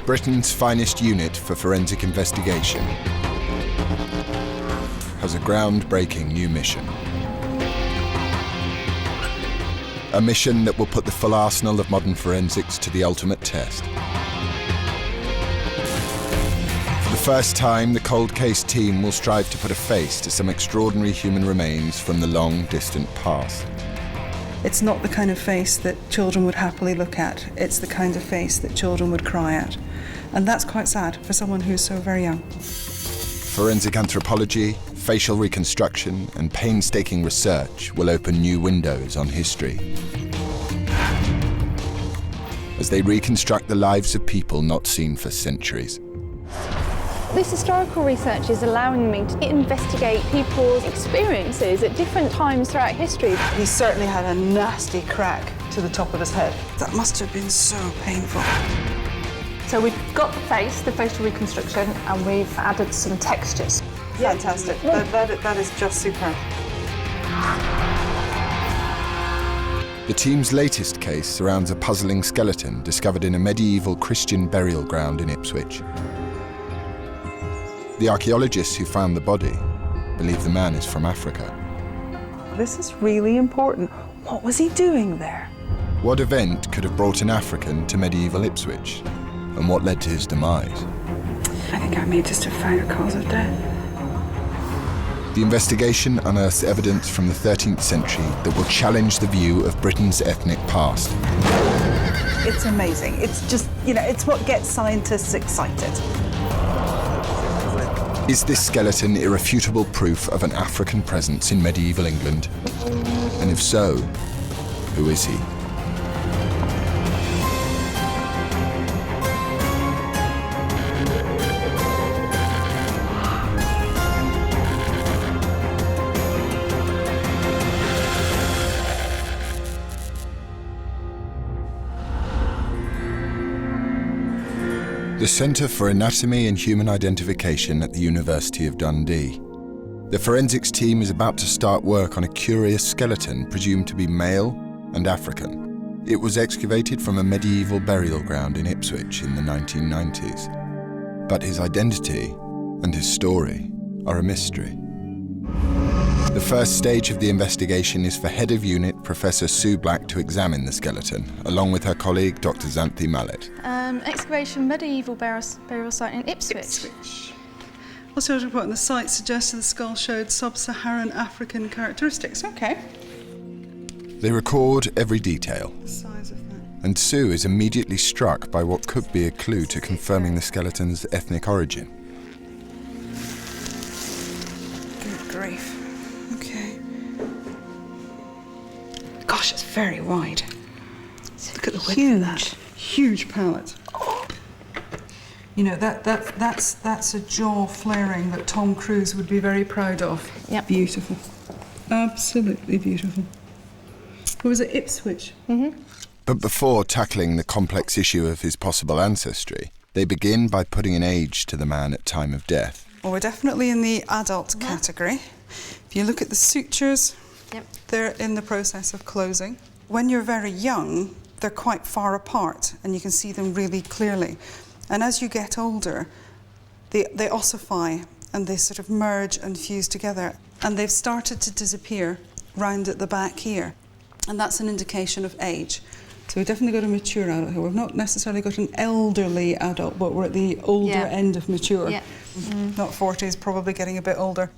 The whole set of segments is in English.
Britain's finest unit for forensic investigation, has a groundbreaking new mission. A mission that will put the full arsenal of modern forensics to the ultimate test. For the first time, the cold case team will strive to put a face to some extraordinary human remains from the long, distant past. It's not the kind of face that children would happily look at. It's the kind of face that children would cry at. And that's quite sad for someone who's so very young. Forensic anthropology, facial reconstruction, and painstaking research will open new windows on history as they reconstruct the lives of people not seen for centuries. This historical research is allowing me to investigate people's experiences at different times throughout history. He certainly had a nasty crack to the top of his head. That must have been so painful. So we've got the face, the facial reconstruction, and we've added some textures. Fantastic. That is just superb. The team's latest case surrounds a puzzling skeleton discovered in a medieval Christian burial ground in Ipswich. The archaeologists who found the body believe the man is from Africa. This is really important. What was he doing there? What event could have brought an African to medieval Ipswich? And what led to his demise? I think I may just have found a cause of death. The investigation unearths evidence from the 13th century that will challenge the view of Britain's ethnic past. It's amazing. It's just, it's what gets scientists excited. Is this skeleton irrefutable proof of an African presence in medieval England? And if so, who is he? The Centre for Anatomy and Human Identification at the University of Dundee. The forensics team is about to start work on a curious skeleton presumed to be male and African. It was excavated from a medieval burial ground in Ipswich in the 1990s. But his identity and his story are a mystery. The first stage of the investigation is for Head of Unit Professor Sue Black to examine the skeleton, along with her colleague Dr. Xanthi Mallet. Excavation medieval burial site in Ipswich. Also, report on the site suggested the skull showed sub-Saharan African characteristics. Okay. They record every detail. The size of that. And Sue is immediately struck by what could be a clue to confirming the skeleton's ethnic origin. Good grief. Okay. Gosh, it's very wide. Look at the width of that. Huge palate. That's a jaw flaring that Tom Cruise would be very proud of. Yep. Beautiful. Absolutely beautiful. Or was it Ipswich? Mm-hmm. But before tackling the complex issue of his possible ancestry, they begin by putting an age to the man at time of death. Well, we're definitely in the adult category. If you look at the sutures, they're in the process of closing. When you're very young, they're quite far apart and you can see them really clearly. And as you get older, they ossify and they sort of merge and fuse together. And they've started to disappear round at the back here. And that's an indication of age. So we've definitely got a mature adult here. We've not necessarily got an elderly adult, but we're at the older end of mature. Yeah. Mm-hmm. Not 40s, probably getting a bit older.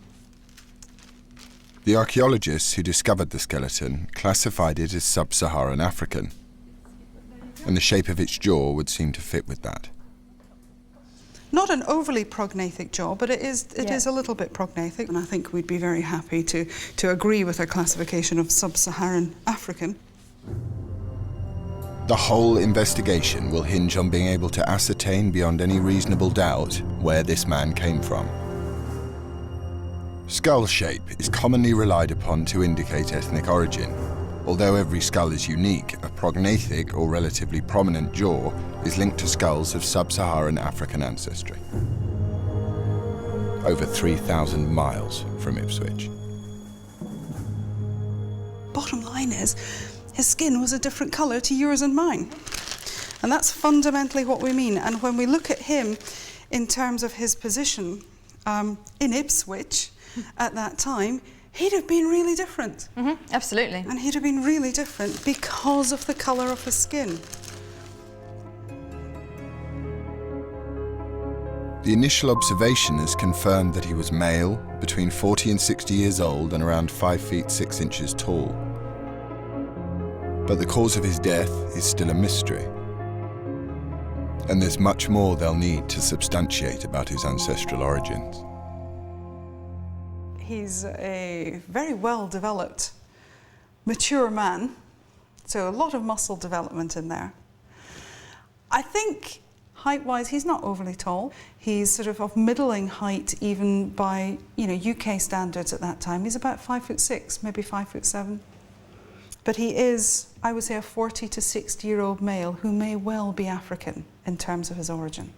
The archaeologists who discovered the skeleton classified it as sub-Saharan African, and the shape of its jaw would seem to fit with that. Not an overly prognathic jaw, but it is a little bit prognathic, and I think we'd be very happy to agree with our classification of sub-Saharan African. The whole investigation will hinge on being able to ascertain beyond any reasonable doubt where this man came from. Skull shape is commonly relied upon to indicate ethnic origin. Although every skull is unique, a prognathic or relatively prominent jaw is linked to skulls of sub-Saharan African ancestry. Over 3,000 miles from Ipswich. Bottom line is, his skin was a different colour to yours and mine. And that's fundamentally what we mean. And when we look at him in terms of his position in Ipswich at that time, he'd have been really different. Absolutely. And he'd have been really different because of the colour of his skin. The initial observation has confirmed that he was male, between 40 and 60 years old and around 5 feet 6 inches tall. But the cause of his death is still a mystery. And there's much more they'll need to substantiate about his ancestral origins. He's a very well-developed, mature man, so a lot of muscle development in there. I think height-wise, he's not overly tall. He's sort of middling height, even by UK standards at that time. He's about 5'6", maybe 5'7". But he is, I would say, a 40 to 60-year-old male who may well be African in terms of his origin.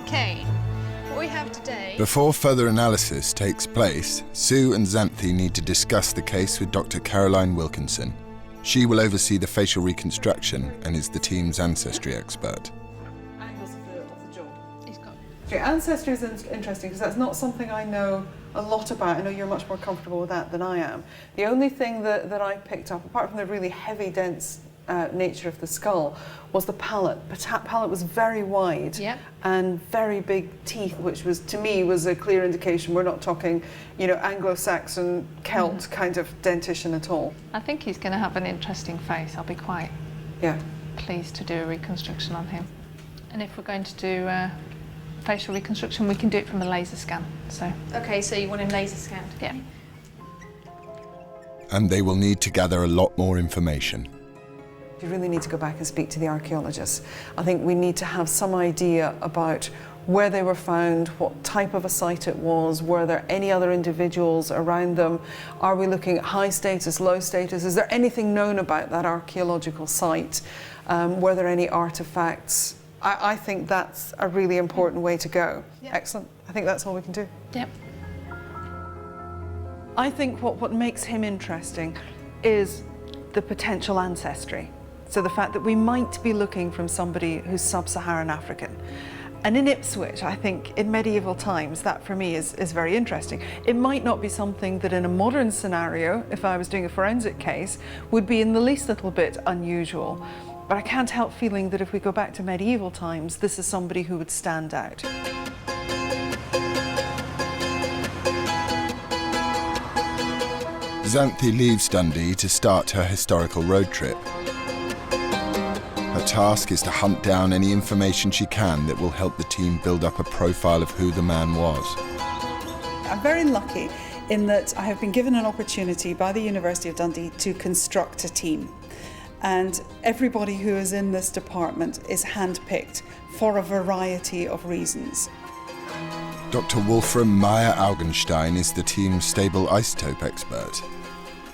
Okay, what we have today... Before further analysis takes place, Sue and Xanthi need to discuss the case with Dr. Caroline Wilkinson. She will oversee the facial reconstruction and is the team's ancestry expert. Angles of the jaw. Ancestry is interesting because that's not something I know a lot about. I know you're much more comfortable with that than I am. The only thing that I picked up, apart from the really heavy, dense nature of the skull, was the palate. The palate was very wide and very big teeth, which was, to me, was a clear indication we're not talking, Anglo-Saxon, Celt kind of dentition at all. I think he's going to have an interesting face. I'll be quite pleased to do a reconstruction on him. And if we're going to do facial reconstruction, we can do it from a laser scan. So. Okay, so you want him laser scanned? Yeah. And they will need to gather a lot more information. You really need to go back and speak to the archaeologists. I think we need to have some idea about where they were found, what type of a site it was, were there any other individuals around them, are we looking at high status, low status, is there anything known about that archaeological site, were there any artefacts? I think that's a really important way to go. Yep. Excellent. I think that's all we can do. Yep. I think what makes him interesting is the potential ancestry. So the fact that we might be looking from somebody who's sub-Saharan African. And in Ipswich, I think in medieval times, that for me is very interesting. It might not be something that in a modern scenario, if I was doing a forensic case, would be in the least little bit unusual. But I can't help feeling that if we go back to medieval times, this is somebody who would stand out. Xanthi leaves Dundee to start her historical road trip. Her task is to hunt down any information she can that will help the team build up a profile of who the man was. I'm very lucky in that I have been given an opportunity by the University of Dundee to construct a team. And everybody who is in this department is handpicked for a variety of reasons. Dr. Wolfram Meyer-Augenstein is the team's stable isotope expert.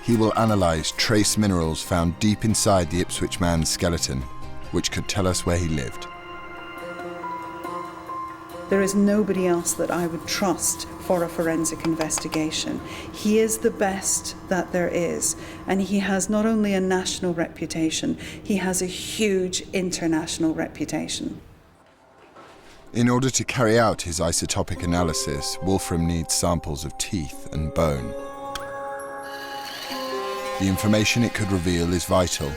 He will analyse trace minerals found deep inside the Ipswich man's skeleton, which could tell us where he lived. There is nobody else that I would trust for a forensic investigation. He is the best that there is, and he has not only a national reputation, he has a huge international reputation. In order to carry out his isotopic analysis, Wolfram needs samples of teeth and bone. The information it could reveal is vital.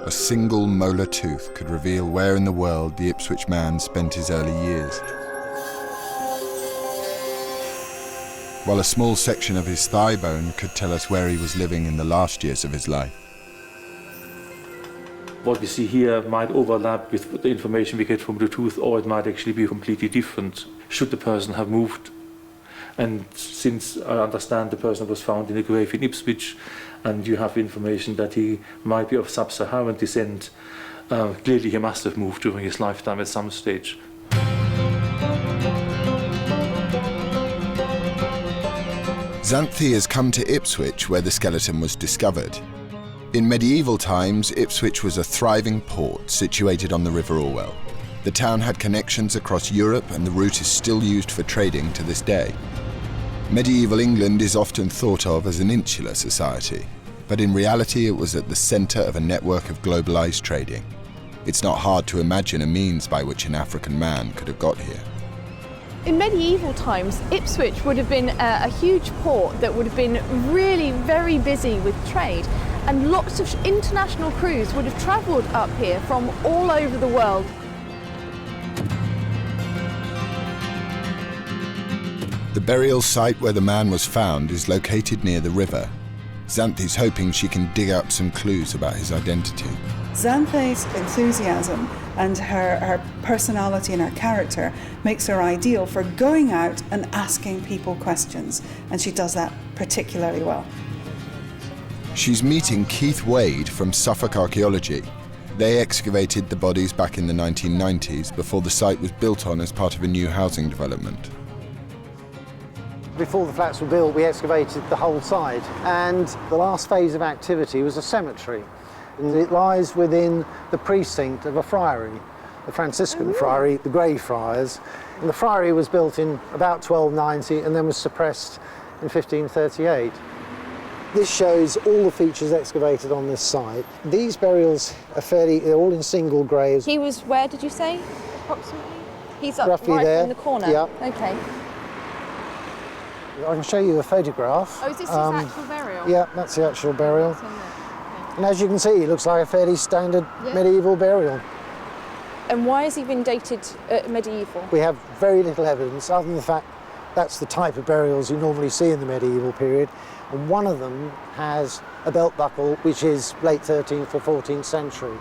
A single molar tooth could reveal where in the world the Ipswich man spent his early years, while a small section of his thigh bone could tell us where he was living in the last years of his life. What we see here might overlap with the information we get from the tooth, or it might actually be completely different, should the person have moved. And since I understand the person was found in a grave in Ipswich, and you have information that he might be of sub-Saharan descent, clearly he must have moved during his lifetime at some stage. Xanthi has come to Ipswich, where the skeleton was discovered. In medieval times, Ipswich was a thriving port situated on the River Orwell. The town had connections across Europe, and the route is still used for trading to this day. Medieval England is often thought of as an insular society, but in reality it was at the centre of a network of globalised trading. It's not hard to imagine a means by which an African man could have got here. In medieval times, Ipswich would have been a huge port that would have been really very busy with trade, and lots of international crews would have travelled up here from all over the world. The burial site where the man was found is located near the river. Xanthi's hoping she can dig up some clues about his identity. Xanthi's enthusiasm and her personality and her character makes her ideal for going out and asking people questions, and she does that particularly well. She's meeting Keith Wade from Suffolk Archaeology. They excavated the bodies back in the 1990s before the site was built on as part of a new housing development. Before the flats were built, we excavated the whole site, and the last phase of activity was a cemetery. And it lies within the precinct of a friary, the Franciscan friary, the Grey Friars. And the friary was built in about 1290 and then was suppressed in 1538. This shows all the features excavated on this site. These burials are they're all in single graves. He was where, did you say, approximately? He's up Roughly right there. in the corner? Yeah. Okay. I can show you a photograph. Oh, is this his actual burial? Yeah, that's the actual burial. And as you can see, it looks like a fairly standard medieval burial. And why has he been dated medieval? We have very little evidence, other than the fact that's the type of burials you normally see in the medieval period. And one of them has a belt buckle, which is late 13th or 14th century.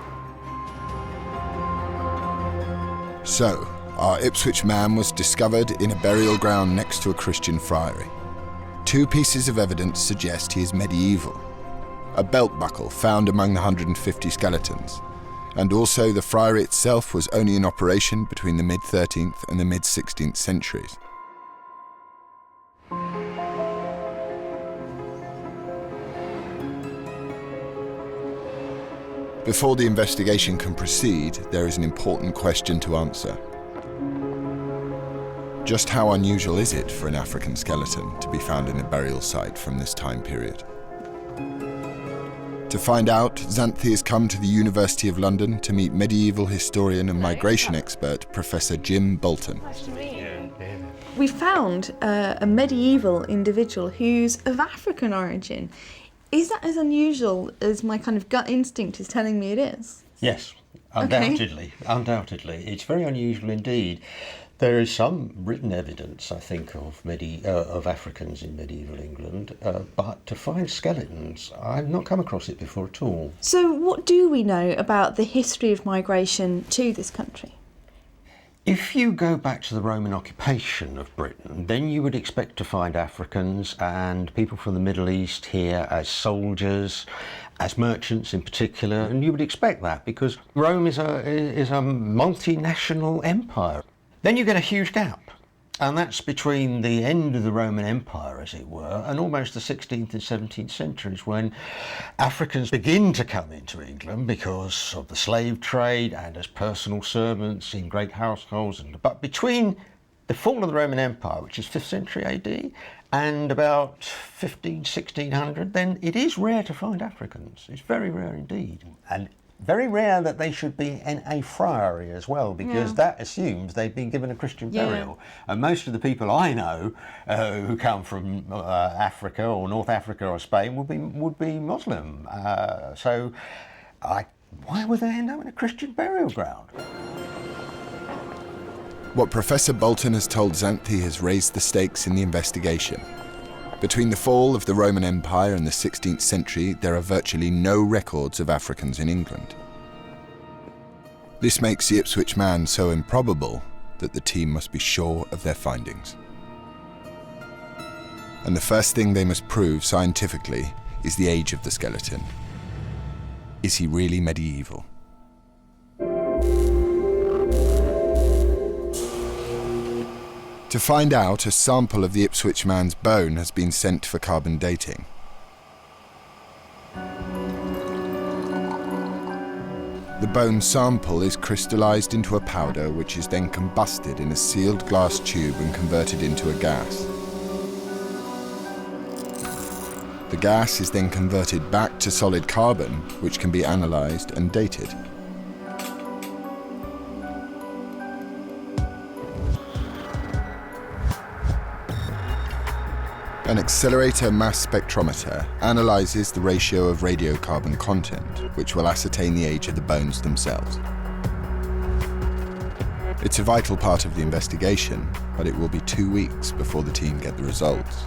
So, our Ipswich man was discovered in a burial ground next to a Christian friary. Two pieces of evidence suggest he is medieval. A belt buckle found among the 150 skeletons, and also the friary itself was only in operation between the mid-13th and the mid-16th centuries. Before the investigation can proceed, there is an important question to answer. Just how unusual is it for an African skeleton to be found in a burial site from this time period? To find out, Xanthi has come to the University of London to meet medieval historian and migration expert Professor Jim Bolton. Nice to meet you. We found a medieval individual who's of African origin. Is that as unusual as my kind of gut instinct is telling me it is? Yes, undoubtedly. Okay. Undoubtedly. It's very unusual indeed. There is some written evidence, I think, of Africans in medieval England, but to find skeletons, I've not come across it before at all. So what do we know about the history of migration to this country? If you go back to the Roman occupation of Britain, then you would expect to find Africans and people from the Middle East here as soldiers, as merchants in particular, and you would expect that because Rome is a multinational empire. Then you get a huge gap, and that's between the end of the Roman Empire, as it were, and almost the 16th and 17th centuries, when Africans begin to come into England because of the slave trade and as personal servants in great households. But between the fall of the Roman Empire, which is 5th century AD, and about 1600, then it is rare to find Africans. It's very rare indeed. And very rare that they should be in a friary as well, because that assumes they've been given a Christian burial. And most of the people I know who come from Africa or North Africa or Spain would be Muslim. So why would they end up in a Christian burial ground? What Professor Bolton has told Xanthi has raised the stakes in the investigation. Between the fall of the Roman Empire and the 16th century, there are virtually no records of Africans in England. This makes the Ipswich man so improbable that the team must be sure of their findings. And the first thing they must prove scientifically is the age of the skeleton. Is he really medieval? To find out, a sample of the Ipswich man's bone has been sent for carbon dating. The bone sample is crystallized into a powder which is then combusted in a sealed glass tube and converted into a gas. The gas is then converted back to solid carbon, which can be analyzed and dated. An accelerator mass spectrometer analyzes the ratio of radiocarbon content, which will ascertain the age of the bones themselves. It's a vital part of the investigation, but it will be 2 weeks before the team get the results.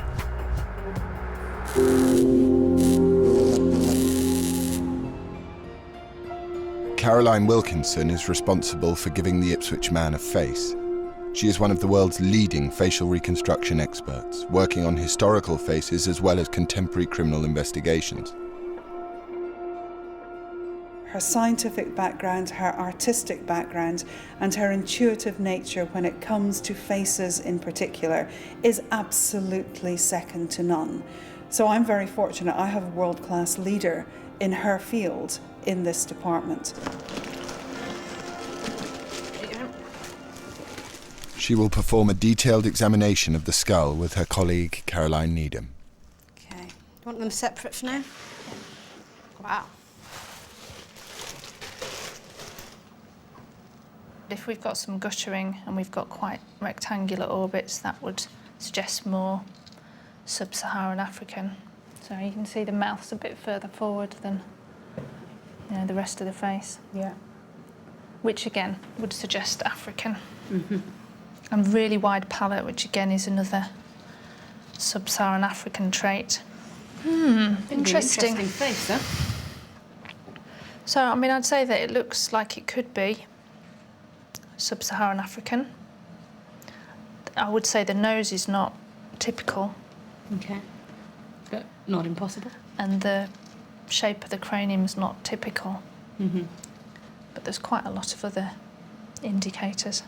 Caroline Wilkinson is responsible for giving the Ipswich man a face. She is one of the world's leading facial reconstruction experts, working on historical faces as well as contemporary criminal investigations. Her scientific background, her artistic background, and her intuitive nature when it comes to faces in particular is absolutely second to none. So I'm very fortunate I have a world-class leader in her field in this department. She will perform a detailed examination of the skull with her colleague Caroline Needham. Okay. Do you want them separate for now? Wow. If we've got some guttering and we've got quite rectangular orbits, that would suggest more sub-Saharan African. So you can see the mouth's a bit further forward than the rest of the face. Yeah. Which again would suggest African. Mm-hmm. And really wide palate, which again is another sub-Saharan African trait. Interesting. Interesting face, huh? So, I mean, I'd say that it looks like it could be sub-Saharan African. I would say the nose is not typical. Okay. But not impossible. And the shape of the cranium is not typical. Mm-hmm. But there's quite a lot of other indicators.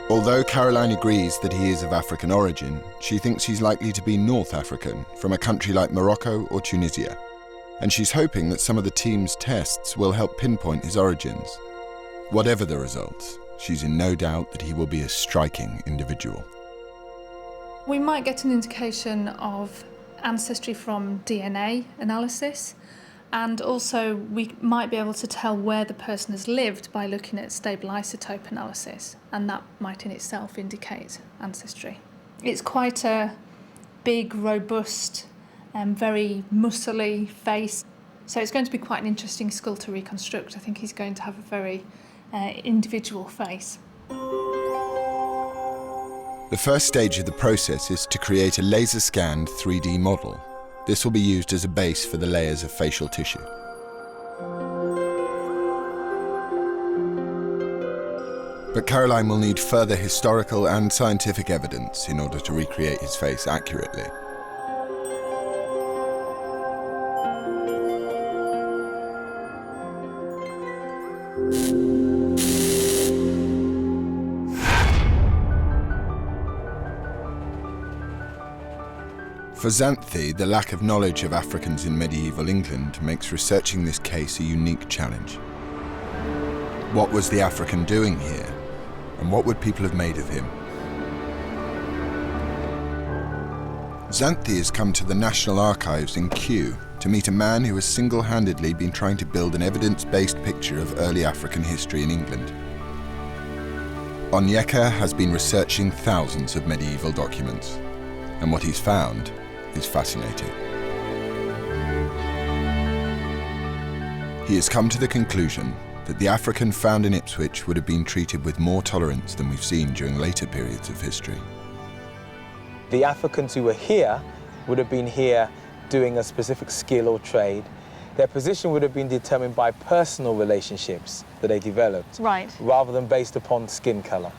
Although Caroline agrees that he is of African origin, she thinks he's likely to be North African, from a country like Morocco or Tunisia. And she's hoping that some of the team's tests will help pinpoint his origins. Whatever the results, she's in no doubt that he will be a striking individual. We might get an indication of ancestry from DNA analysis, and also we might be able to tell where the person has lived by looking at stable isotope analysis, and that might in itself indicate ancestry. It's quite a big, robust, very muscly face, so it's going to be quite an interesting skull to reconstruct. I think he's going to have a very individual face. The first stage of the process is to create a laser-scanned 3D model. This will be used as a base for the layers of facial tissue. But Caroline will need further historical and scientific evidence in order to recreate his face accurately. For Xanthi, the lack of knowledge of Africans in medieval England makes researching this case a unique challenge. What was the African doing here? And what would people have made of him? Xanthi has come to the National Archives in Kew to meet a man who has single-handedly been trying to build an evidence-based picture of early African history in England. Onyeka has been researching thousands of medieval documents, and what he's found is fascinating. He has come to the conclusion that the African found in Ipswich would have been treated with more tolerance than we've seen during later periods of history. The Africans who were here would have been here doing a specific skill or trade. Their position would have been determined by personal relationships that they developed, Right. rather than based upon skin color.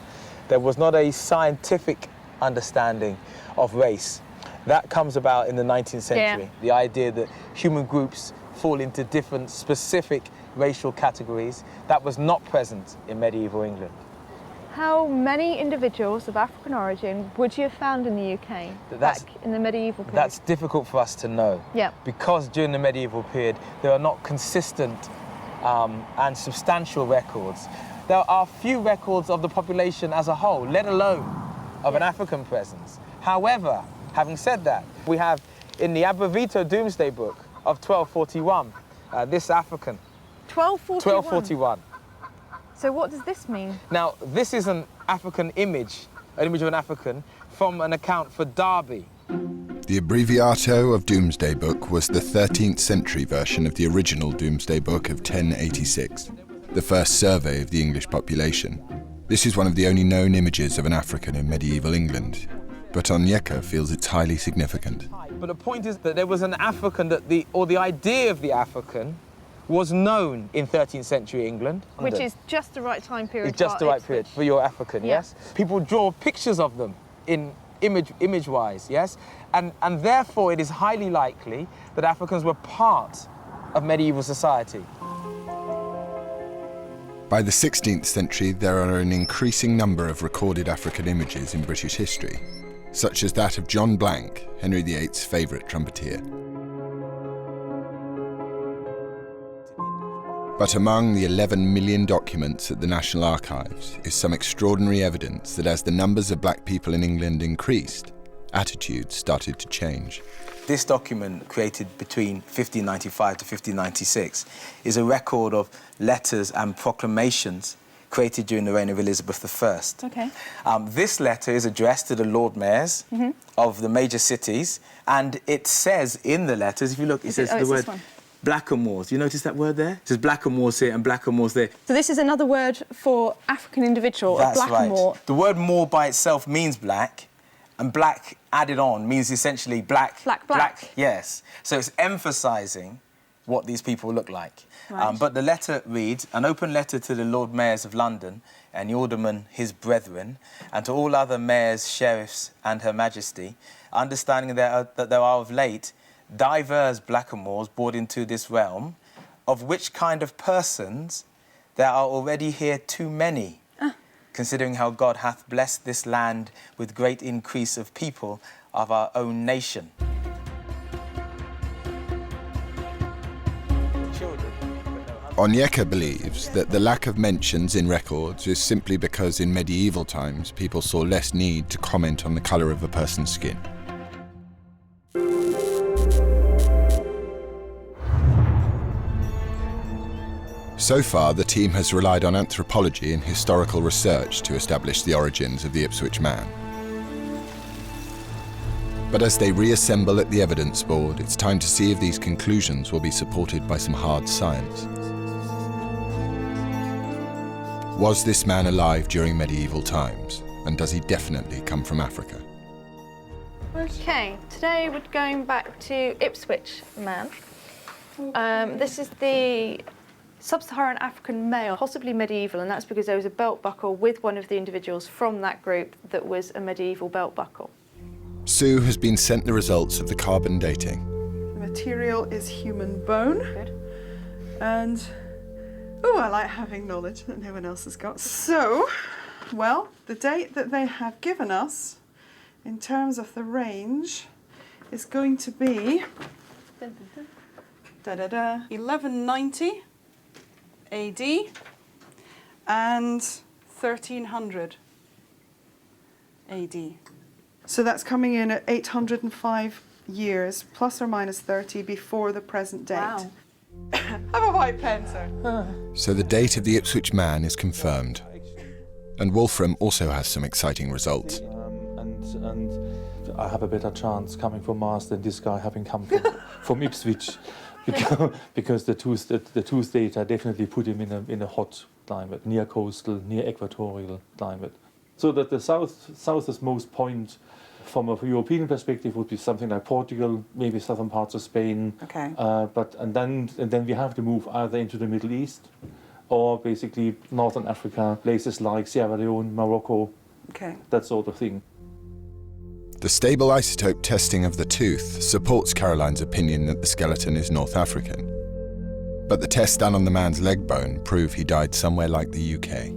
There was not a scientific understanding of race. That comes about in the 19th century. Yeah. The idea that human groups fall into different specific racial categories, that was not present in medieval England. How many individuals of African origin would you have found in the UK back in the medieval period? That's difficult for us to know. Yeah. Because during the medieval period, there are not consistent and substantial records. There are few records of the population as a whole, let alone of an African presence. However, having said that, we have in the Abrevito Doomsday Book of 1241, this African. 1241? 1241. So what does this mean? Now, this is an African image, an image of an African, from an account for Derby. The Abbreviato of Doomsday Book was the 13th century version of the original Doomsday Book of 1086, the first survey of the English population. This is one of the only known images of an African in medieval England, but Onyeka feels it's highly significant. But the point is that there was an African that the idea of the African was known in 13th century England. Which is just the right time period. It's just the right period for your African, yes? People draw pictures of them in image-wise, yes? And therefore it is highly likely that Africans were part of medieval society. By the 16th century, there are an increasing number of recorded African images in British history, such as that of John Blank, Henry VIII's favourite trumpeter. But among the 11 million documents at the National Archives is some extraordinary evidence that as the numbers of black people in England increased, attitudes started to change. This document, created between 1595 to 1596, is a record of letters and proclamations created during the reign of Elizabeth I. Okay. This letter is addressed to the Lord Mayors of the major cities, and it says in the letters, if you look, it says the word blackamoors. You notice that word there? It says blackamoors here and blackamoors there. So this is another word for African individual, That's a blackamoor. Right. The word moor by itself means black, and black added on means essentially black. Black. Yes. So it's emphasising what these people look like. Right. But the letter reads, an open letter to the Lord Mayors of London and the Aldermen, his brethren, and to all other mayors, sheriffs, and Her Majesty, understanding that there are of late divers blackamoors brought into this realm, of which kind of persons there are already here too many, considering how God hath blessed this land with great increase of people of our own nation. Onyeka believes that the lack of mentions in records is simply because in medieval times people saw less need to comment on the colour of a person's skin. So far, the team has relied on anthropology and historical research to establish the origins of the Ipswich Man. But as they reassemble at the evidence board, it's time to see if these conclusions will be supported by some hard science. Was this man alive during medieval times? And does he definitely come from Africa? Okay, today we're going back to Ipswich Man. This is the Sub-Saharan African male, possibly medieval, and that's because there was a belt buckle with one of the individuals from that group that was a medieval belt buckle. Sue has been sent the results of the carbon dating. The material is human bone. Good. And, oh, I like having knowledge that no one else has got. So, well, the date that they have given us in terms of the range is going to be 1190 AD and 1300 AD. So that's coming in at 805 years, plus or minus 30, before the present date. Wow. Have a white pen, sir. So the date of the Ipswich Man is confirmed. And Wolfram also has some exciting results. And I have a better chance coming from Mars than this guy having come from Ipswich. Because the tooth data definitely put him in a hot climate, near coastal, near equatorial climate. So that the southernmost point from a European perspective would be something like Portugal, maybe southern parts of Spain. Okay. And then we have to move either into the Middle East or basically northern Africa, places like Sierra Leone, Morocco, that sort of thing. The stable isotope testing of the tooth supports Caroline's opinion that the skeleton is North African. But the tests done on the man's leg bone prove he died somewhere like the UK.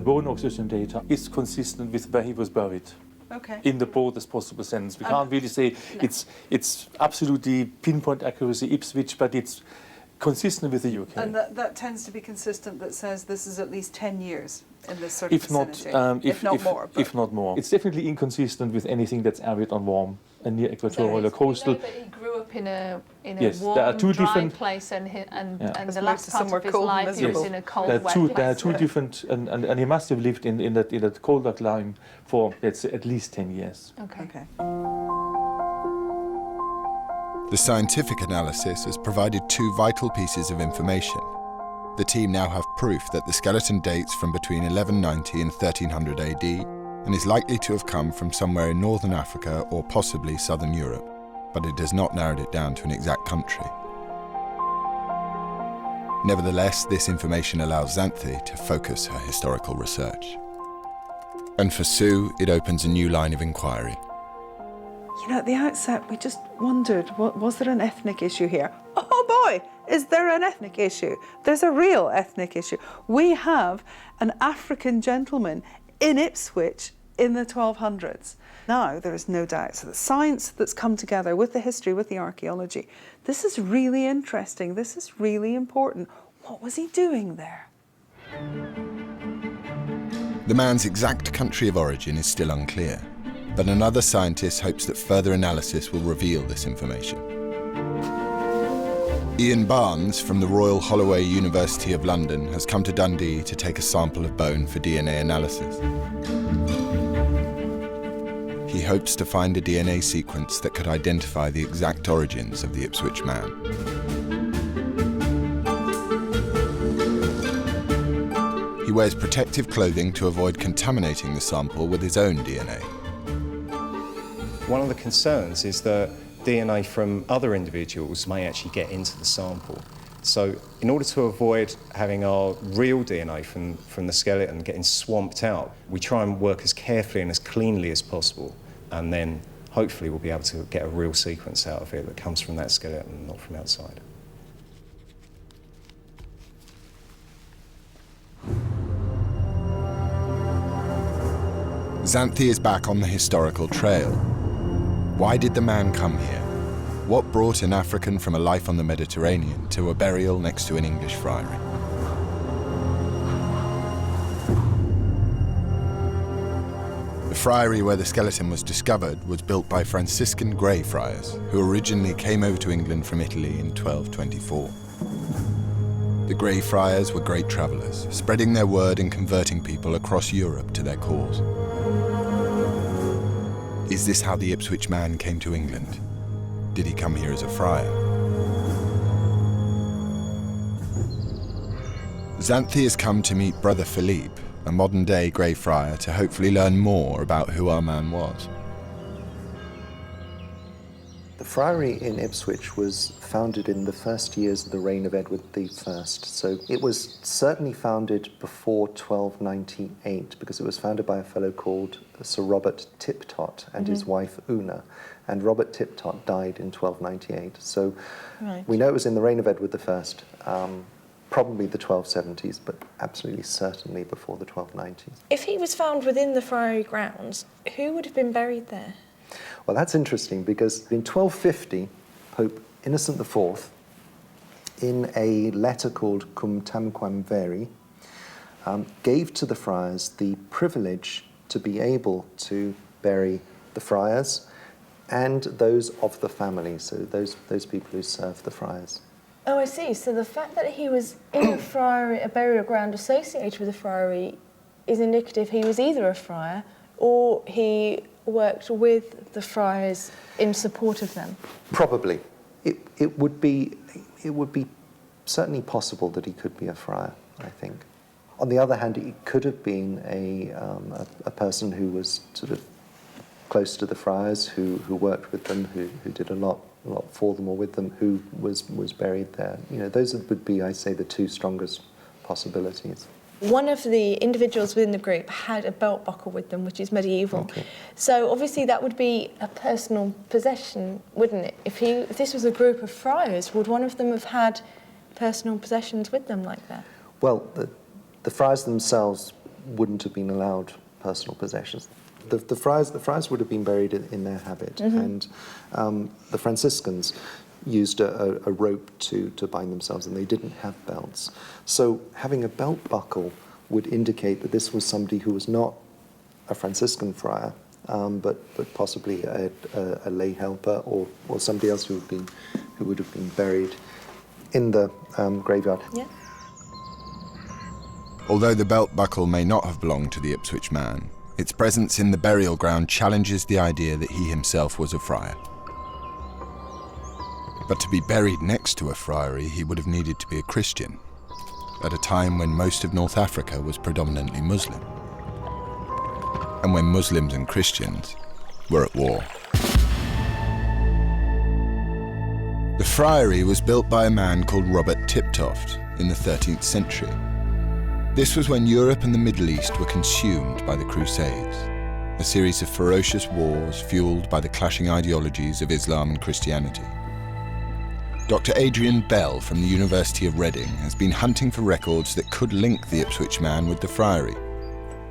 bone oxygen data is consistent with where he was buried. Okay. In the broadest possible sense. We can't really say it's absolutely pinpoint accuracy Ipswich, but it's consistent with the UK. And that tends to be consistent, that says this is at least 10 years in this sort of vicinity. If not more. If not more. It's definitely inconsistent with anything that's arid and warm and near equatorial or coastal. We know that he grew up in a Yes, warm, there are two dry different place, and As the opposed last to part somewhere of his cold and life he was miserable. in a cold, There wet are place. two different, and he must have lived in that colder climate for, let's say, at least 10 years. Okay. The scientific analysis has provided two vital pieces of information. The team now have proof that the skeleton dates from between 1190 and 1300 AD and is likely to have come from somewhere in northern Africa or possibly southern Europe, but it has not narrowed it down to an exact country. Nevertheless, this information allows Xanthi to focus her historical research. And for Sue, it opens a new line of inquiry. You know, at the outset, we just wondered, was there an ethnic issue here? Oh boy, is there an ethnic issue? There's a real ethnic issue. We have an African gentleman in Ipswich in the 1200s. Now, there is no doubt. So the science that's come together with the history, with the archaeology, this is really interesting. This is really important. What was he doing there? The man's exact country of origin is still unclear, but another scientist hopes that further analysis will reveal this information. Ian Barnes from the Royal Holloway University of London has come to Dundee to take a sample of bone for DNA analysis. He hopes to find a DNA sequence that could identify the exact origins of the Ipswich man. He wears protective clothing to avoid contaminating the sample with his own DNA. One of the concerns is that DNA from other individuals may actually get into the sample. So in order to avoid having our real DNA from the skeleton getting swamped out, we try and work as carefully and as cleanly as possible, and then hopefully we'll be able to get a real sequence out of it that comes from that skeleton, not from outside. Xanthi is back on the historical trail. Why did the man come here? What brought an African from a life on the Mediterranean to a burial next to an English friary? The friary where the skeleton was discovered was built by Franciscan Grey Friars, who originally came over to England from Italy in 1224. The Grey Friars were great travellers, spreading their word and converting people across Europe to their cause. Is this how the Ipswich man came to England? Did he come here as a friar? Xanthi has come to meet Brother Philippe, a modern-day Grey Friar, to hopefully learn more about who our man was. The friary in Ipswich was founded in the first years of the reign of Edward I, so it was certainly founded before 1298 because it was founded by a fellow called Sir Robert Tiptot and his wife Una, and Robert Tiptot died in 1298. So we know it was in the reign of Edward I, probably the 1270s, but absolutely certainly before the 1290s. If he was found within the friary grounds, who would have been buried there? Well, that's interesting because in 1250, Pope Innocent IV, in a letter called Cum Tamquam Veri, gave to the friars the privilege to be able to bury the friars and those of the family, so those people who served the friars. Oh, I see. So the fact that he was in a friary, a burial ground associated with a friary, is indicative he was either a friar or he worked with the friars in support of them. Probably. It would be certainly possible that he could be a friar, I think. On the other hand, it could have been a person who was sort of close to the friars, who worked with them, who did a lot for them or with them, who was buried there. You know, those would be, I say, the two strongest possibilities. One of the individuals within the group had a belt buckle with them, which is medieval. Okay. So obviously that would be a personal possession, wouldn't it? If this was a group of friars, would one of them have had personal possessions with them like that? Well, the friars themselves wouldn't have been allowed personal possessions. The friars would have been buried in their habit, and the Franciscans used a rope to bind themselves, and they didn't have belts. So having a belt buckle would indicate that this was somebody who was not a Franciscan friar, but possibly a lay helper or somebody else who would have been buried in the graveyard. Yeah. Although the belt buckle may not have belonged to the Ipswich man, its presence in the burial ground challenges the idea that he himself was a friar. But to be buried next to a friary, he would have needed to be a Christian, at a time when most of North Africa was predominantly Muslim, and when Muslims and Christians were at war. The friary was built by a man called Robert Tiptoft in the 13th century. This was when Europe and the Middle East were consumed by the Crusades, a series of ferocious wars fueled by the clashing ideologies of Islam and Christianity. Dr. Adrian Bell from the University of Reading has been hunting for records that could link the Ipswich man with the friary.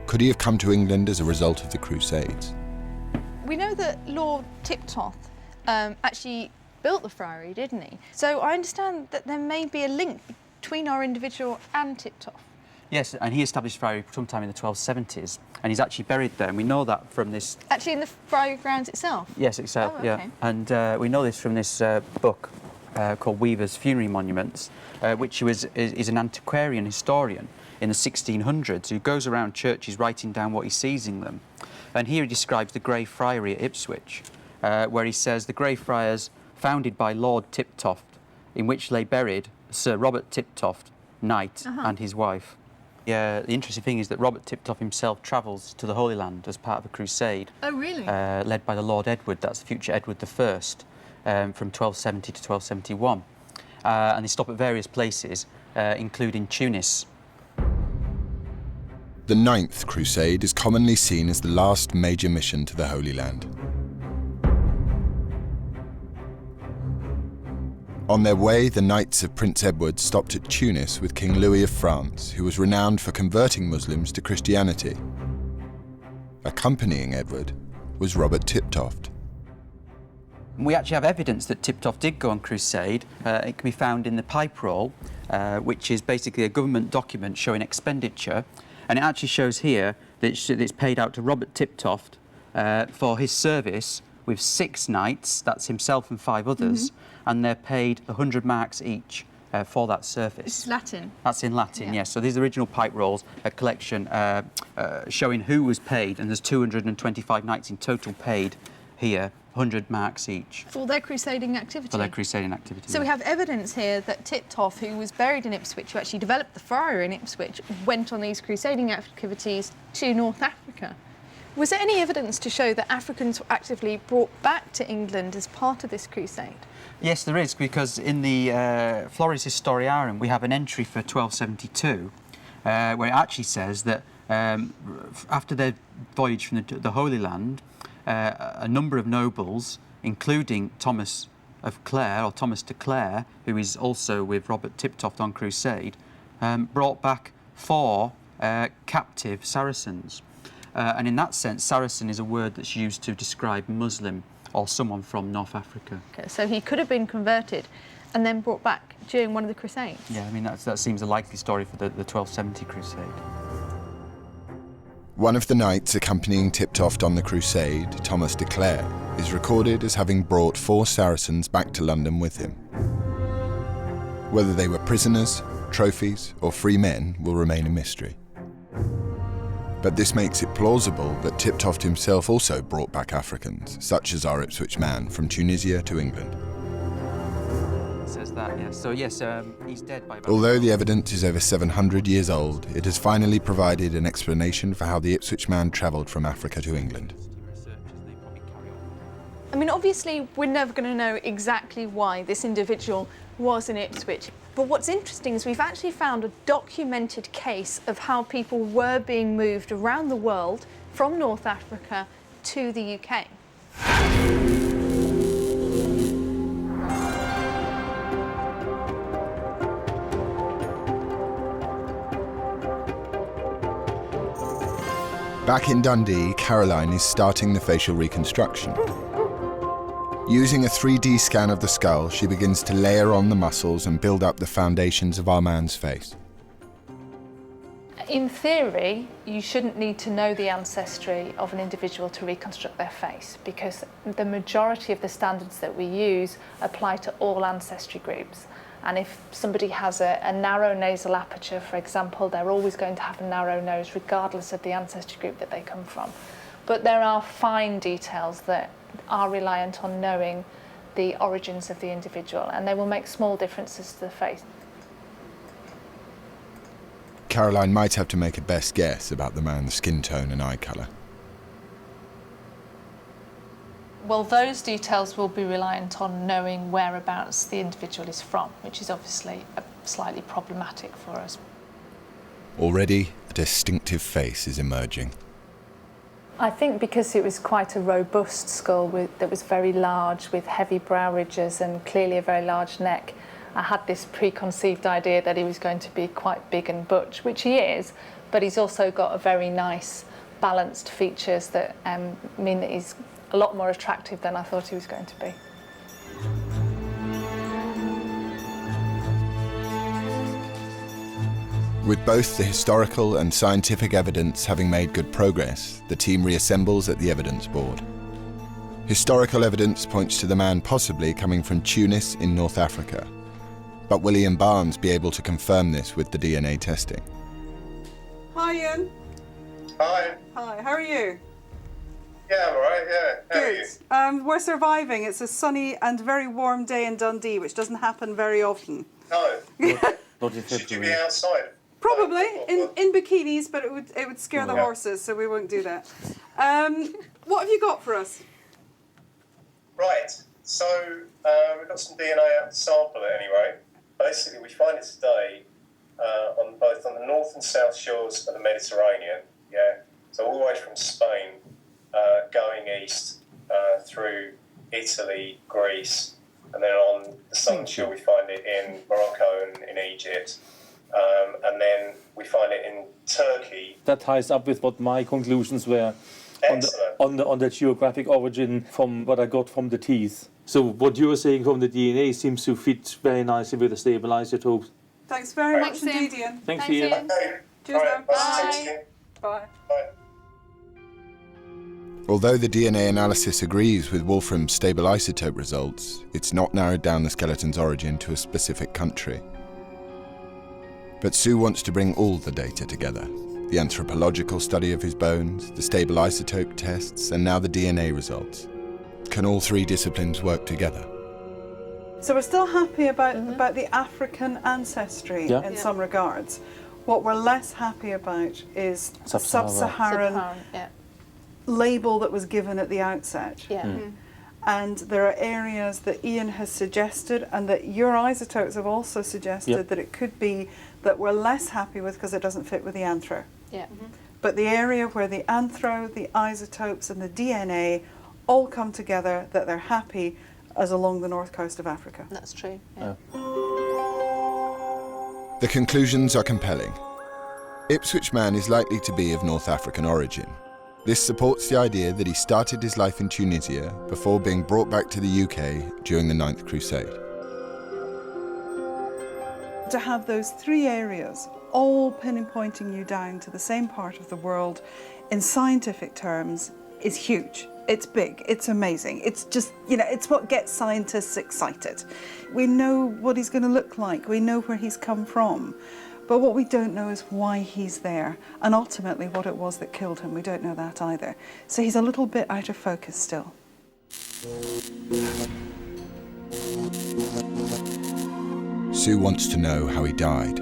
Could he have come to England as a result of the Crusades? We know that Lord Tiptoft actually built the friary, didn't he? So I understand that there may be a link between our individual and Tiptoft. Yes, and he established friary sometime in the 1270s, and he's actually buried there, and we know that from this... Actually in the friary grounds itself? Yes, itself, Oh, okay. yeah. And we know this from this book called Weaver's Funerary Monuments, which is an antiquarian historian in the 1600s who goes around churches writing down what he sees in them. And here he describes the Grey Friary at Ipswich, where he says the Grey Friars founded by Lord Tiptoft, in which lay buried Sir Robert Tiptoft, knight, and his wife. The interesting thing is that Robert Tiptoft himself travels to the Holy Land as part of a crusade. Oh, really? Led by the Lord Edward, that's the future Edward I, from 1270 to 1271. And they stop at various places, including Tunis. The Ninth Crusade is commonly seen as the last major mission to the Holy Land. On their way, the Knights of Prince Edward stopped at Tunis with King Louis of France, who was renowned for converting Muslims to Christianity. Accompanying Edward was Robert Tiptoft. We actually have evidence that Tiptoft did go on crusade. It can be found in the Pipe Roll, which is basically a government document showing expenditure, and it actually shows here that it's paid out to Robert Tiptoft for his service with 6 knights, that's himself and 5 others, and they're paid 100 marks each for that service. It's Latin? That's in Latin, yes. So these are the original Pipe Rolls, a collection showing who was paid, and there's 225 knights in total paid here, 100 marks each. For their crusading activity? For their crusading activity. So we have evidence here that Tiptoft, who was buried in Ipswich, who actually developed the friary in Ipswich, went on these crusading activities to North Africa. Was there any evidence to show that Africans were actively brought back to England as part of this crusade? Yes, there is, because in the Floris Historiarum we have an entry for 1272 where it actually says that after their voyage from the Holy Land, a number of nobles, including Thomas of Clare, or Thomas de Clare, who is also with Robert Tiptoft on crusade, brought back 4 captive Saracens. And in that sense, Saracen is a word that's used to describe Muslim or someone from North Africa. Okay, so he could have been converted and then brought back during one of the Crusades? Yeah, I mean, that seems a likely story for the 1270 Crusade. One of the knights accompanying Tiptoft on the crusade, Thomas de Clare, is recorded as having brought 4 Saracens back to London with him. Whether they were prisoners, trophies, or free men will remain a mystery. But this makes it plausible that Tiptoft himself also brought back Africans, such as our Ipswich man, from Tunisia to England. It says that, yes. So yes, he's dead by about... Although the evidence is over 700 years old, it has finally provided an explanation for how the Ipswich man travelled from Africa to England. I mean, obviously, we're never going to know exactly why this individual was in Ipswich. But what's interesting is we've actually found a documented case of how people were being moved around the world from North Africa to the UK. Back in Dundee, Caroline is starting the facial reconstruction. Using a 3D scan of the skull, she begins to layer on the muscles and build up the foundations of our man's face. In theory, you shouldn't need to know the ancestry of an individual to reconstruct their face, because the majority of the standards that we use apply to all ancestry groups. And if somebody has a narrow nasal aperture, for example, they're always going to have a narrow nose regardless of the ancestry group that they come from. But there are fine details that are reliant on knowing the origins of the individual, and they will make small differences to the face. Caroline might have to make a best guess about the man's skin tone and eye colour. Well, those details will be reliant on knowing whereabouts the individual is from, which is obviously slightly problematic for us. Already, a distinctive face is emerging. I think because it was quite a robust skull that was very large, with heavy brow ridges and clearly a very large neck, I had this preconceived idea that he was going to be quite big and butch, which he is, but he's also got a very nice balanced features that mean that he's a lot more attractive than I thought he was going to be. With both the historical and scientific evidence having made good progress, the team reassembles at the evidence board. Historical evidence points to the man possibly coming from Tunis in North Africa. But will Ian Barnes be able to confirm this with the DNA testing? Hi, Ian. Hi. Hi, how are you? Yeah, I'm all right, yeah. How are you? We're surviving. It's a sunny and very warm day in Dundee, which doesn't happen very often. No. Should you be outside? Probably, in bikinis, but it would scare the horses, so we won't do that. What have you got for us? Right, so we've got some DNA out to sample it anyway. Basically, we find it today on both on the north and south shores of the Mediterranean, yeah? So all the way from Spain, going east through Italy, Greece, and then on the southern shore we find it in Morocco and in Egypt. And then we find it in Turkey. That ties up with what my conclusions were on the geographic origin from what I got from the teeth. So what you were saying from the DNA seems to fit very nicely with the stabilized isotopes. Thanks very much indeed, Ian. Thanks, Ian. Okay. Cheers, right, bye. Bye. Bye. Although the DNA analysis agrees with Wolfram's stable isotope results, it's not narrowed down the skeleton's origin to a specific country. But Sue wants to bring all the data together. The anthropological study of his bones, the stable isotope tests, and now the DNA results. Can all three disciplines work together? So we're still happy about the African ancestry in some regards. What we're less happy about is sub-Saharan label that was given at the outset. And there are areas that Ian has suggested and that your isotopes have also suggested that it could be that we're less happy with because it doesn't fit with the anthro. But the area where the anthro, the isotopes and the DNA all come together, that they're happy as along the north coast of Africa. That's true. The conclusions are compelling. Ipswich Man is likely to be of North African origin. This supports the idea that he started his life in Tunisia before being brought back to the UK during the 9th Crusade. To have those three areas all pinpointing you down to the same part of the world in scientific terms is huge. It's big, it's amazing. It's just, it's what gets scientists excited. We know what he's going to look like, we know where he's come from. But what we don't know is why he's there, and ultimately what it was that killed him. We don't know that either. So he's a little bit out of focus still. Sue wants to know how he died.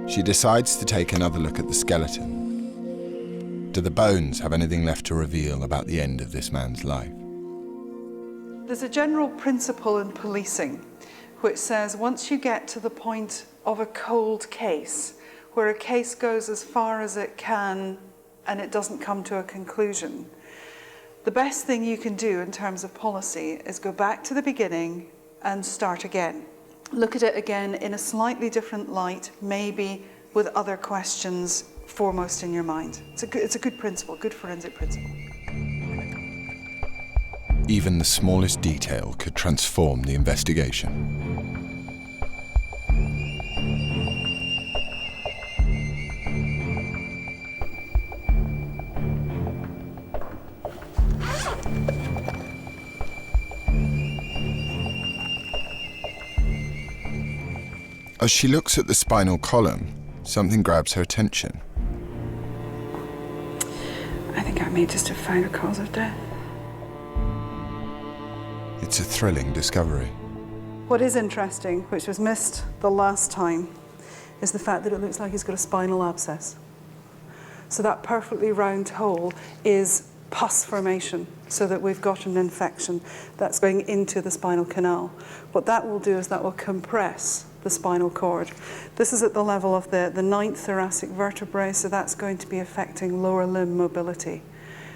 She decides to take another look at the skeleton. Do the bones have anything left to reveal about the end of this man's life? There's a general principle in policing which says once you get to the point of a cold case, where a case goes as far as it can and it doesn't come to a conclusion, the best thing you can do in terms of policy is go back to the beginning and start again. Look at it again in a slightly different light, maybe with other questions foremost in your mind. It's a good principle, good forensic principle. Even the smallest detail could transform the investigation. As she looks at the spinal column, something grabs her attention. I think I may just have found a cause of death. It's a thrilling discovery. What is interesting, which was missed the last time, is the fact that it looks like he's got a spinal abscess. So that perfectly round hole is pus formation, so that we've got an infection that's going into the spinal canal. What that will do is that will compress the spinal cord. This is at the level of the 9th thoracic vertebrae, so that's going to be affecting lower limb mobility.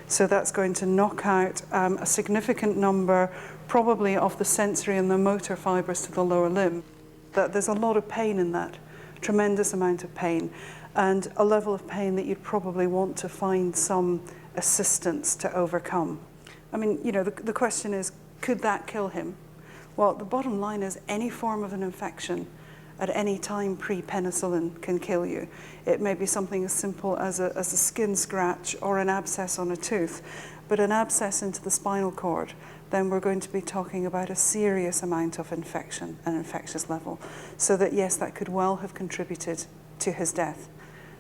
So that's going to knock out a significant number, probably of the sensory and the motor fibres to the lower limb. There's a lot of pain in that, tremendous amount of pain, and a level of pain that you'd probably want to find some assistance to overcome. I mean, you know, the question is, could that kill him? Well, the bottom line is any form of an infection at any time pre-penicillin can kill you. It may be something as simple as a skin scratch or an abscess on a tooth, but an abscess into the spinal cord, then we're going to be talking about a serious amount of infection, an infectious level. So that, yes, that could well have contributed to his death.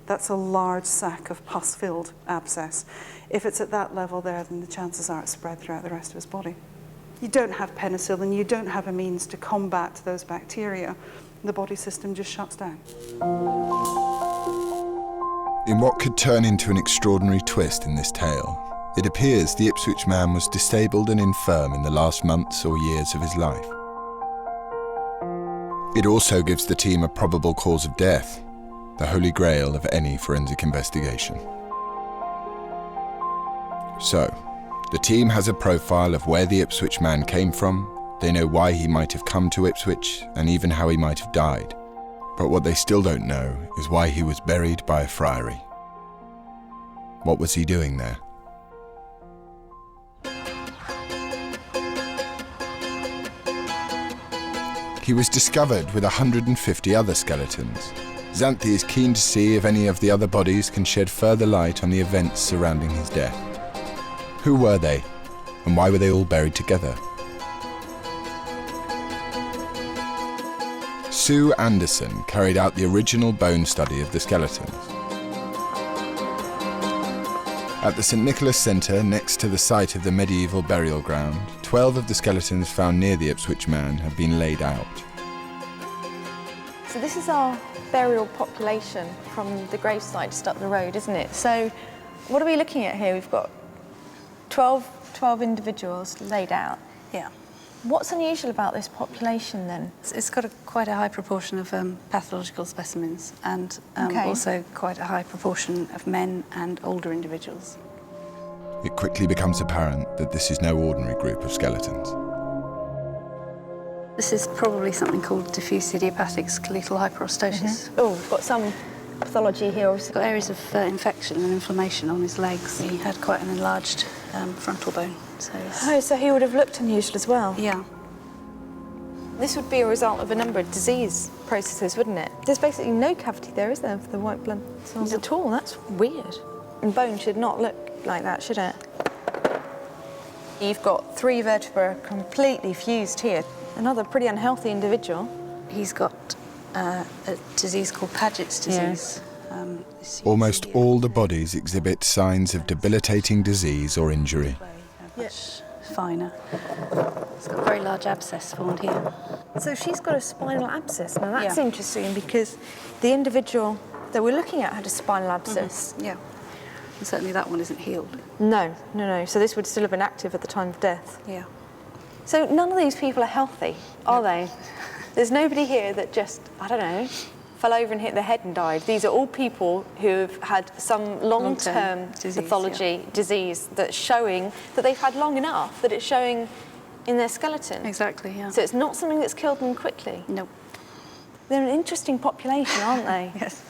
That's a large sac of pus-filled abscess. If it's at that level there, then the chances are it's spread throughout the rest of his body. You don't have penicillin, you don't have a means to combat those bacteria. The body system just shuts down. In what could turn into an extraordinary twist in this tale, it appears the Ipswich man was disabled and infirm in the last months or years of his life. It also gives the team a probable cause of death, the holy grail of any forensic investigation. So, the team has a profile of where the Ipswich man came from. They know why he might have come to Ipswich and even how he might have died. But what they still don't know is why he was buried by a friary. What was he doing there? He was discovered with 150 other skeletons. Xanthi is keen to see if any of the other bodies can shed further light on the events surrounding his death. Who were they, and why were they all buried together? Sue Anderson carried out the original bone study of the skeletons. At the St Nicholas Centre, next to the site of the medieval burial ground, 12 of the skeletons found near the Ipswich man have been laid out. So this is our burial population from the gravesite just up the road, isn't it? So what are we looking at here? We've got 12 individuals laid out. Yeah. What's unusual about this population then? It's got quite a high proportion of pathological specimens and also quite a high proportion of men and older individuals. It quickly becomes apparent that this is no ordinary group of skeletons. This is probably something called diffuse idiopathic skeletal hyperostosis. Oh, we've got some pathology here. He's got areas of infection and inflammation on his legs. He had quite an enlarged frontal bone. So he would have looked unusual as well? Yeah. This would be a result of a number of disease processes, wouldn't it? There's basically no cavity there, is there, for the white blood cells at all? That's weird. And bone should not look like that, should it? You've got 3 vertebrae completely fused here. Another pretty unhealthy individual. He's got a disease called Paget's disease. Almost all the bodies exhibit signs of debilitating disease or injury. Much finer. It's got a very large abscess formed here. So she's got a spinal abscess. Now that's interesting because the individual that we're looking at had a spinal abscess. Yeah. And certainly that one isn't healed. No. So this would still have been active at the time of death. Yeah. So none of these people are healthy, are they? There's nobody here that just, I don't know, fell over and hit their head and died. These are all people who've had some long-term pathology, disease that's showing that they've had long enough that it's showing in their skeleton. Exactly, yeah. So it's not something that's killed them quickly. No. They're an interesting population, aren't they? Yes.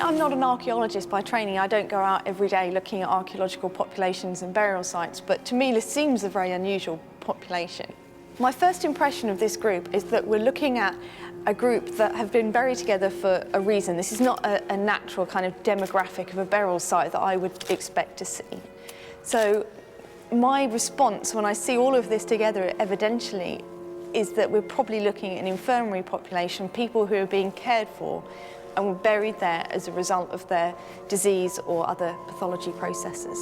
I'm not an archaeologist by training. I don't go out every day looking at archaeological populations and burial sites, but to me this seems a very unusual population. My first impression of this group is that we're looking at a group that have been buried together for a reason. This is not a natural kind of demographic of a burial site that I would expect to see. So my response when I see all of this together evidentially is that we're probably looking at an infirmary population, people who are being cared for and were buried there as a result of their disease or other pathology processes.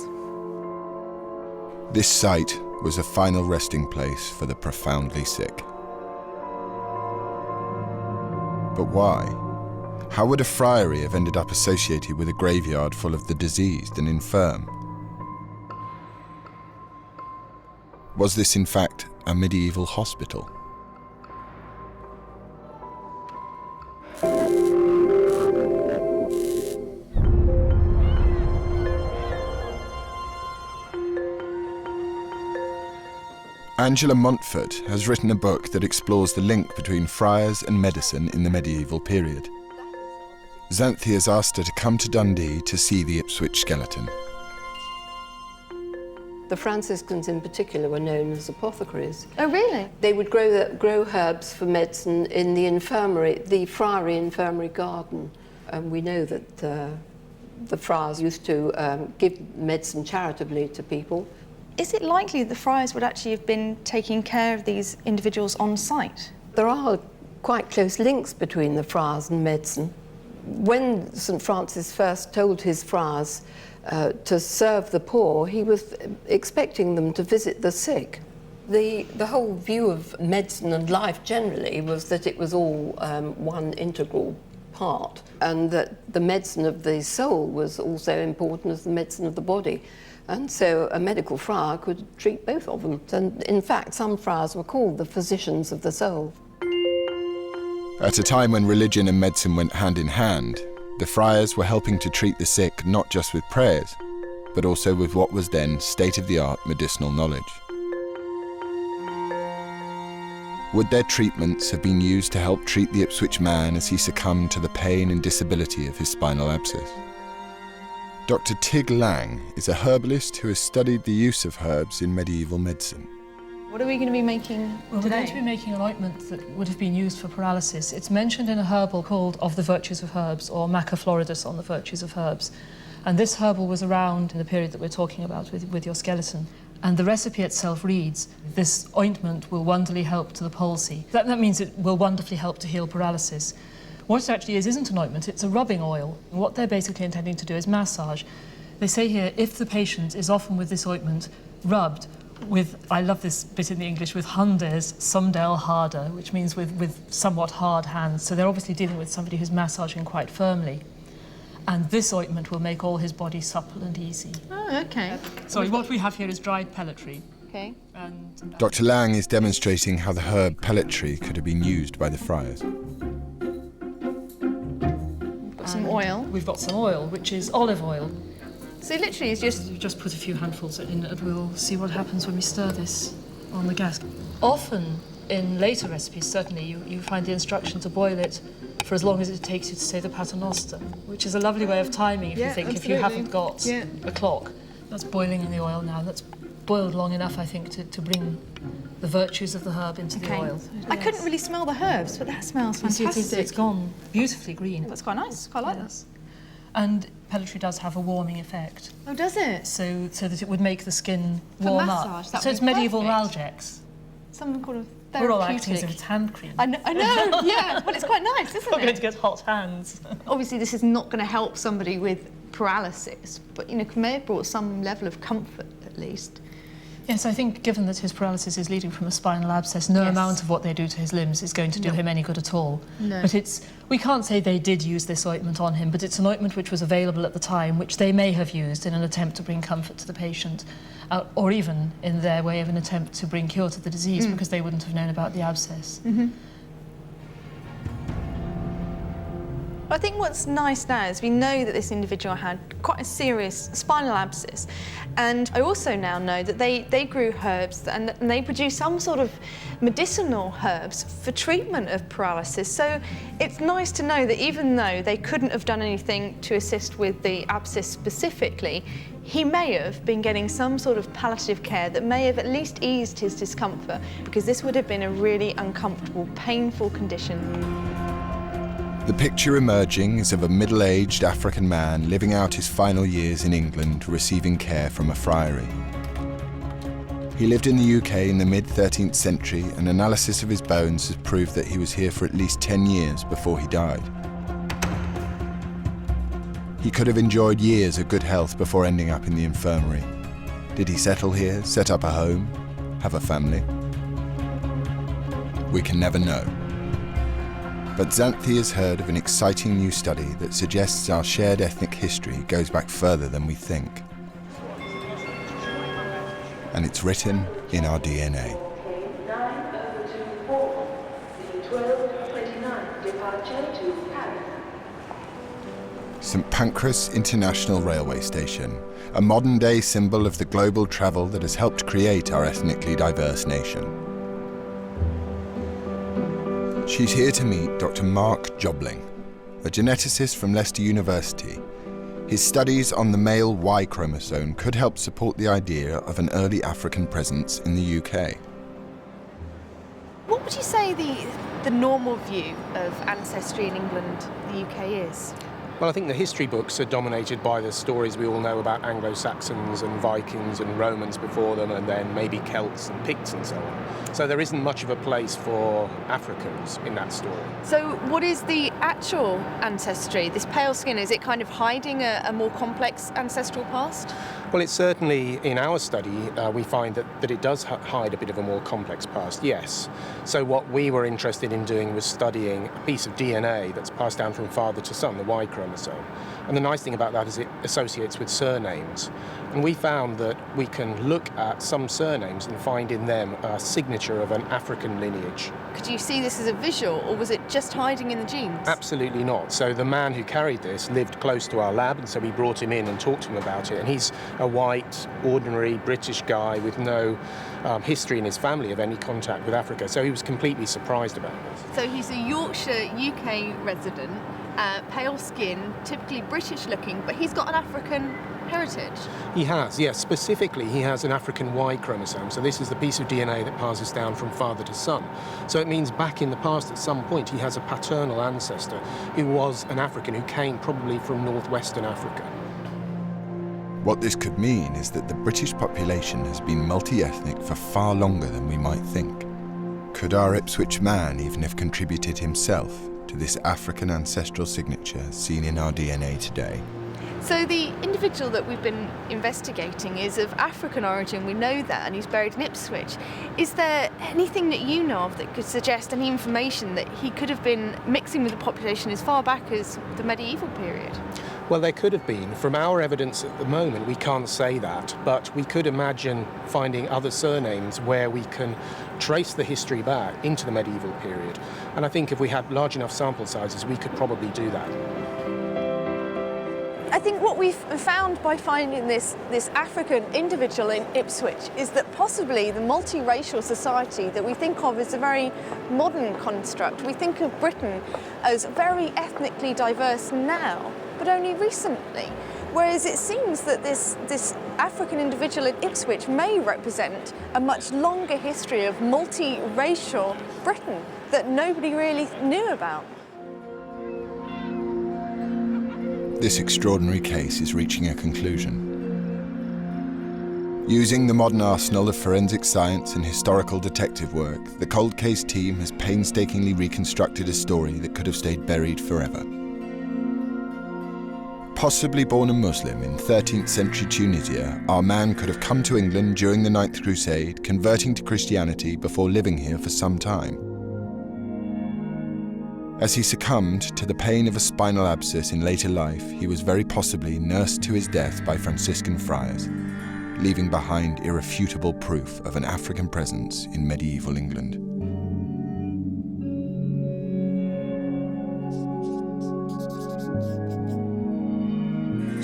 This site was a final resting place for the profoundly sick. But why? How would a friary have ended up associated with a graveyard full of the diseased and infirm? Was this in fact a medieval hospital? Angela Montfort has written a book that explores the link between friars and medicine in the medieval period. Xanthi has asked her to come to Dundee to see the Ipswich skeleton. The Franciscans in particular were known as apothecaries. Oh, really? They would grow herbs for medicine in the infirmary, the friary infirmary garden. And we know that the friars used to give medicine charitably to people. Is it likely that the friars would actually have been taking care of these individuals on site? There are quite close links between the friars and medicine. When St. Francis first told his friars to serve the poor, he was expecting them to visit the sick. The whole view of medicine and life generally was that it was all one integral part, and that the medicine of the soul was also important as the medicine of the body. And so a medical friar could treat both of them. And in fact, some friars were called the physicians of the soul. At a time when religion and medicine went hand in hand, the friars were helping to treat the sick not just with prayers, but also with what was then state-of-the-art medicinal knowledge. Would their treatments have been used to help treat the Ipswich man as he succumbed to the pain and disability of his spinal abscess? Dr. Tig Lang is a herbalist who has studied the use of herbs in medieval medicine. What are we going to be making Well, today? we're going to be making an ointment that would have been used for paralysis. It's mentioned in a herbal called Of the Virtues of Herbs, or Maca Floridus on the Virtues of Herbs. And this herbal was around in the period that we're talking about with your skeleton. And the recipe itself reads, this ointment will wonderfully help to the palsy. That means it will wonderfully help to heal paralysis. What it actually is isn't an ointment, it's a rubbing oil. And what they're basically intending to do is massage. They say here, if the patient is often with this ointment rubbed with, I love this bit in the English, with hundes sumdel harder, which means with somewhat hard hands. So they're obviously dealing with somebody who's massaging quite firmly. And this ointment will make all his body supple and easy. Oh, okay. Sorry, what we have here is dried pellitory. Okay. And Dr. Lang is demonstrating how the herb pellitory could have been used by the friars. Some oil. We've got some oil, which is olive oil. So literally it's just... You just put a few handfuls in and we'll see what happens when we stir this on the gas. Often in later recipes, certainly, you find the instruction to boil it for as long as it takes you to say the Paternoster, which is a lovely way of timing if you think, if you haven't got a clock. That's boiling in the oil now. That's boiled long enough, I think, to bring the virtues of the herb into the oil. I couldn't really smell the herbs, but that smells You see, fantastic. it's gone beautifully green. That's quite nice. Quite like that. And pellitory does have a warming effect. Oh, does it? So that it would make the skin warm massage, up. that So would it's be medieval perfect. Ralgex. Some kind of therapeutic. We're all acting as if it's hand cream. I know, yeah. Well, it's quite nice, isn't We're it? going to get hot hands. Obviously, this is not going to help somebody with paralysis, but, you know, may have brought some level of comfort, at least. Yes, I think given that his paralysis is leading from a spinal abscess, no amount of what they do to his limbs is going to do him any good at all. No. But we can't say they did use this ointment on him, but it's an ointment which was available at the time, which they may have used in an attempt to bring comfort to the patient, or even in their way of an attempt to bring cure to the disease, because they wouldn't have known about the abscess. But I think what's nice now is we know that this individual had quite a serious spinal abscess, and I also now know that they grew herbs and they produced some sort of medicinal herbs for treatment of paralysis. So it's nice to know that even though they couldn't have done anything to assist with the abscess specifically, he may have been getting some sort of palliative care that may have at least eased his discomfort, because this would have been a really uncomfortable, painful condition. The picture emerging is of a middle-aged African man living out his final years in England, receiving care from a friary. He lived in the UK in the mid-13th century, and analysis of his bones has proved that he was here for at least 10 years before he died. He could have enjoyed years of good health before ending up in the infirmary. Did he settle here, set up a home, have a family? We can never know. But Xanthi has heard of an exciting new study that suggests our shared ethnic history goes back further than we think. And it's written in our DNA. St Pancras International Railway Station, a modern-day symbol of the global travel that has helped create our ethnically diverse nation. She's here to meet Dr. Mark Jobling, a geneticist from Leicester University. His studies on the male Y chromosome could help support the idea of an early African presence in the UK. What would you say the normal view of ancestry in England, the UK, is? Well, I think the history books are dominated by the stories we all know about Anglo-Saxons and Vikings and Romans before them, and then maybe Celts and Picts and so on. So there isn't much of a place for Africans in that story. So what is the actual ancestry? This pale skin, is it kind of hiding a more complex ancestral past? Well, it's certainly, in our study, we find that it does hide a bit of a more complex past, yes. So what we were interested in doing was studying a piece of DNA that's passed down from father to son, the Y chromosome. And the nice thing about that is it associates with surnames. And we found that we can look at some surnames and find in them a signature of an African lineage. Could you see this as a visual, or was it just hiding in the genes? Absolutely not. So the man who carried this lived close to our lab, and so we brought him in and talked to him about it. And he's a white, ordinary British guy with no history in his family of any contact with Africa. So he was completely surprised about this. So he's a Yorkshire, UK resident, pale skin, typically British looking, but he's got an African heritage. He has, yes. Specifically, he has an African Y chromosome. So this is the piece of DNA that passes down from father to son. So it means back in the past, at some point, he has a paternal ancestor who was an African who came probably from northwestern Africa. What this could mean is that the British population has been multi-ethnic for far longer than we might think. Could our Ipswich man even have contributed himself to this African ancestral signature seen in our DNA today? So the individual that we've been investigating is of African origin, we know that, and he's buried in Ipswich. Is there anything that you know of that could suggest any information that he could have been mixing with the population as far back as the medieval period? Well, there could have been. From our evidence at the moment, we can't say that, but we could imagine finding other surnames where we can trace the history back into the medieval period. And I think if we had large enough sample sizes, we could probably do that. I think what we've found by finding this African individual in Ipswich is that possibly the multiracial society that we think of as a very modern construct, we think of Britain as very ethnically diverse now, but only recently. Whereas it seems that this African individual in Ipswich may represent a much longer history of multiracial Britain that nobody really knew about. This extraordinary case is reaching a conclusion. Using the modern arsenal of forensic science and historical detective work, the cold case team has painstakingly reconstructed a story that could have stayed buried forever. Possibly born a Muslim in 13th century Tunisia, our man could have come to England during the Ninth Crusade, converting to Christianity before living here for some time. As he succumbed to the pain of a spinal abscess in later life, he was very possibly nursed to his death by Franciscan friars, leaving behind irrefutable proof of an African presence in medieval England.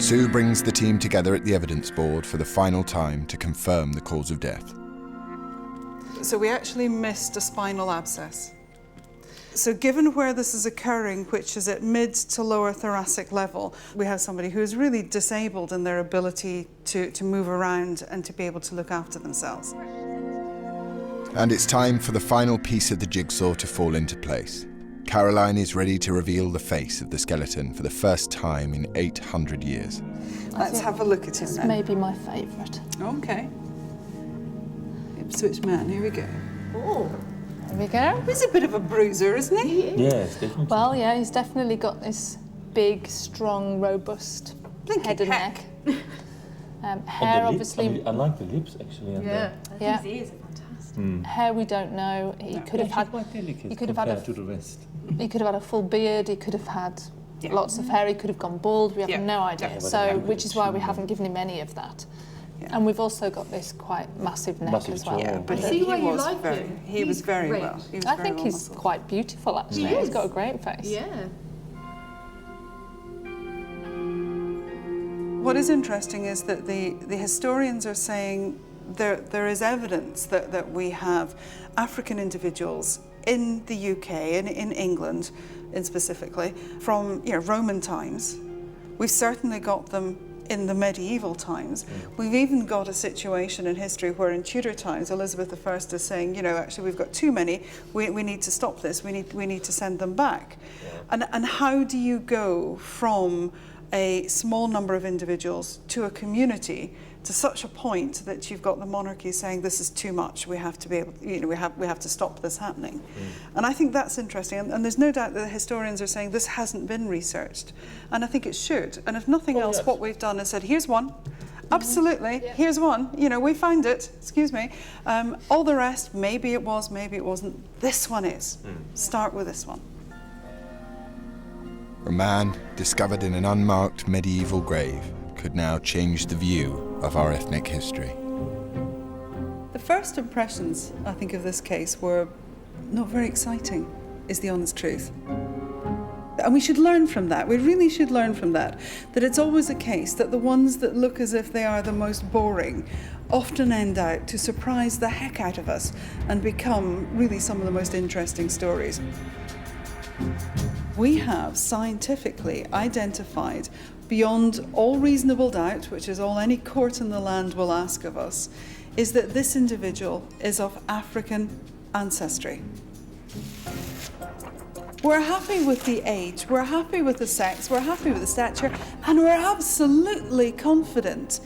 Sue brings the team together at the evidence board for the final time to confirm the cause of death. So we actually missed a spinal abscess. So given where this is occurring, which is at mid to lower thoracic level, we have somebody who is really disabled in their ability to move around and to be able to look after themselves. And it's time for the final piece of the jigsaw to fall into place. Caroline is ready to reveal the face of the skeleton for the first time in 800 years. Let's have a look at him then. Maybe my favourite. Okay. Ipswich man, here we go. Oh. There we go. He's a bit of a bruiser, isn't he? Yes, definitely. Well, yeah, he's definitely got this big, strong, robust head and neck. Hair, obviously. I like the lips, actually. Yeah. I think his ears are fantastic. Hair, we don't know. He could have had. Quite delicate He could have had to the rest. He could have had a full beard. He could have had lots of hair. He could have gone bald. We have no idea. So, which is why we haven't given him any of that. And we've also got this quite massive neck as well. Yeah, but he was very well. I think he's quite beautiful, actually. He's got a great face. Yeah. What is interesting is that the historians are saying there is evidence that we have African individuals in the UK and in England, specifically from Roman times. We've certainly got them in the medieval times. We've even got a situation in history where in Tudor times, Elizabeth I is saying, actually we've got too many, we need to stop this, we need to send them back. And how do you go from a small number of individuals to a community to such a point that you've got the monarchy saying this is too much, we have to be able, we have to stop this happening. And I think that's interesting, and there's no doubt that the historians are saying this hasn't been researched, and I think it should. And if nothing else, what we've done is said, here's one, absolutely, here's one, we found it, excuse me. All the rest, maybe it was, maybe it wasn't. This one is. Start with this one. A man discovered in an unmarked medieval grave could now change the view of our ethnic history. The first impressions, I think, of this case were not very exciting, is the honest truth. And we should learn from that. We really should learn from that. That it's always the case that the ones that look as if they are the most boring often end out to surprise the heck out of us and become really some of the most interesting stories. We have scientifically identified beyond all reasonable doubt, which is all any court in the land will ask of us, is that this individual is of African ancestry. We're happy with the age, we're happy with the sex, we're happy with the stature, and we're absolutely confident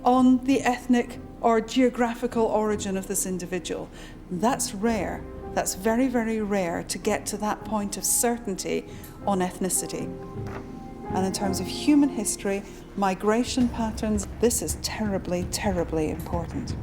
on the ethnic or geographical origin of this individual. That's rare. That's very, very rare to get to that point of certainty on ethnicity. And in terms of human history, migration patterns, this is terribly, terribly important.